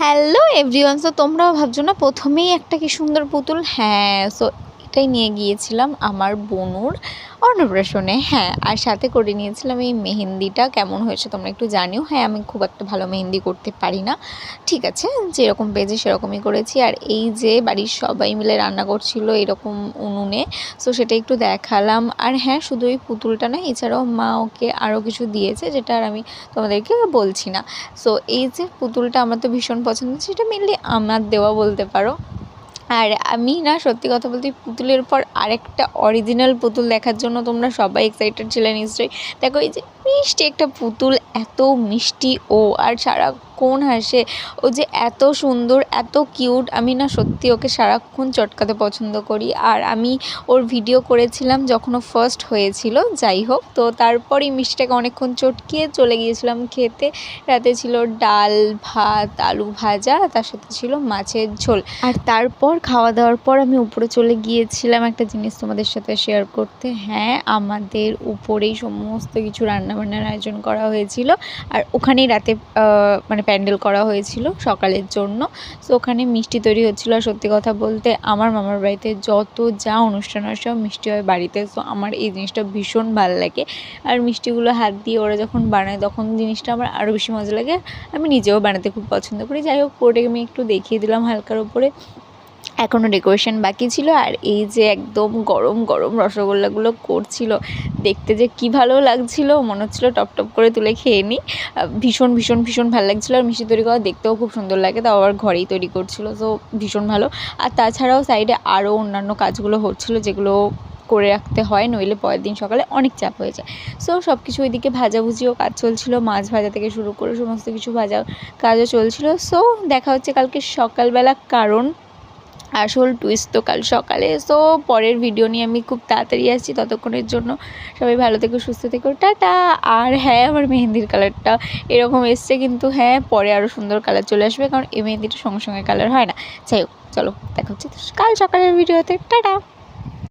Hello everyone. So তোমরাও ভাবছো না প্রথমেই একটা কি সুন্দর পুতুল। হ্যাঁ, সো এটাই নিয়ে গিয়েছিলাম আমার বোনুর অন্নপ্রাশনে। হ্যাঁ, আর সাথে করে নিয়েছিলাম এই মেহেন্দিটা। কেমন হয়েছে তোমরা একটু জানিও। হ্যাঁ, আমি খুব একটা ভালো মেহেন্দি করতে পারি না, ঠিক আছে, যেরকম পেয়েছি সেরকমই করেছি। আর এই যে বাড়ির সবাই মিলে রান্না করছিল এরকম উনুনে, সো সেটা একটু দেখালাম। আর হ্যাঁ, শুধু এই পুতুলটা না, এছাড়াও মা ওকে আরও কিছু দিয়েছে যেটা আর আমি তোমাদেরকে বলছি না। সো এই যে পুতুলটা আমার তো ভীষণ পছন্দ, সেটা মেনলি আমার দেওয়া বলতে পারো। আর আমি না, সত্যি কথা বলতে, পুতুলের পর আরেকটা অরিজিনাল পুতুল দেখার জন্য তোমরা সবাই এক্সাইটেড ছিলে নিশ্চয়ই। দেখো এই যে মিষ্টি একটা পুতুল, এত মিষ্টি ও, আর সারাক্ষণ হাসে। ও যে এত সুন্দর, এত কিউট, আমি না সত্যি ওকে সারাক্ষণ চটকাতে পছন্দ করি। আর আমি ওর ভিডিও করেছিলাম যখন ও ফার্স্ট হয়েছিল, যাই হোক। তো তারপরই মিষ্টিটাকে অনেকক্ষণ চটকিয়ে চলে গিয়েছিলাম খেতে। রাতে ছিল ডাল ভাত আলু ভাজা, তার সাথে ছিল মাছের ঝোল। আর তারপর খাওয়া দাওয়ার পর আমি উপরে চলে গিয়েছিলাম একটা জিনিস তোমাদের সাথে শেয়ার করতে। হ্যাঁ, আমাদের উপরেই সমস্ত কিছু রান্নাবান্নার আয়োজন করা হয়েছিল। আর ওখানেই রাতে মানে প্যান্ডেল করা হয়েছিল সকালের জন্য। সো ওখানে মিষ্টি তৈরি হচ্ছিলো। আর সত্যি কথা বলতে আমার মামার বাড়িতে যত যা অনুষ্ঠান হয় সব মিষ্টি হয় বাড়িতে। সো আমার এই জিনিসটা ভীষণ ভালো লাগে। আর মিষ্টিগুলো হাত দিয়ে ওরা যখন বানায় তখন জিনিসটা আমার আরও বেশি মজা লাগে। আমি নিজেও বানাতে খুব পছন্দ করি। যাই হোক, পুরোটাকে আমি একটু দেখিয়ে দিলাম হালকার ওপরে। এখনও ডেকোরেশন বাকি ছিল। আর এই যে একদম গরম গরম রসগোল্লাগুলো করছিল, দেখতে যে কী ভালো লাগছিল, মনে হচ্ছিলো টপ টপ করে তুলে খেয়ে নিই। ভীষণ ভীষণ ভীষণ ভালো লাগছিলো। আর মিষ্টি তৈরি করা দেখতেও খুব সুন্দর লাগে, তাও আবার ঘরেই তৈরি করছিল, তো ভীষণ ভালো। আর তাছাড়াও সাইডে আরও অন্যান্য কাজগুলো হচ্ছিলো, যেগুলো করে রাখতে হয়, নইলে পরের দিন সকালে অনেক চাপ হয়ে যায়। সো সব কিছু ওইদিকে ভাজাভুজিও কাজ চলছিল, মাছ ভাজা থেকে শুরু করে সমস্ত কিছু ভাজা কাজও চলছিল। সো দেখা হচ্ছে কালকে সকালবেলা, কারণ আসল টুইস্ট তো কাল সকালে। সো পরের ভিডিও নিয়ে আমি খুব তাড়াতাড়ি আসছি, ততক্ষণের জন্য সবাই ভালো থেকো, সুস্থ থেকো, টাটা। আর হ্যাঁ, আমার মেহেন্দির কালারটা এরকম এসছে, কিন্তু হ্যাঁ পরে আরও সুন্দর কালার চলে আসবে, কারণ এই মেহেন্দিটা সঙ্গে সঙ্গে কালার হয় না। যাই হোক, চলো দেখা হচ্ছে কাল সকালের ভিডিওতে, টাটা।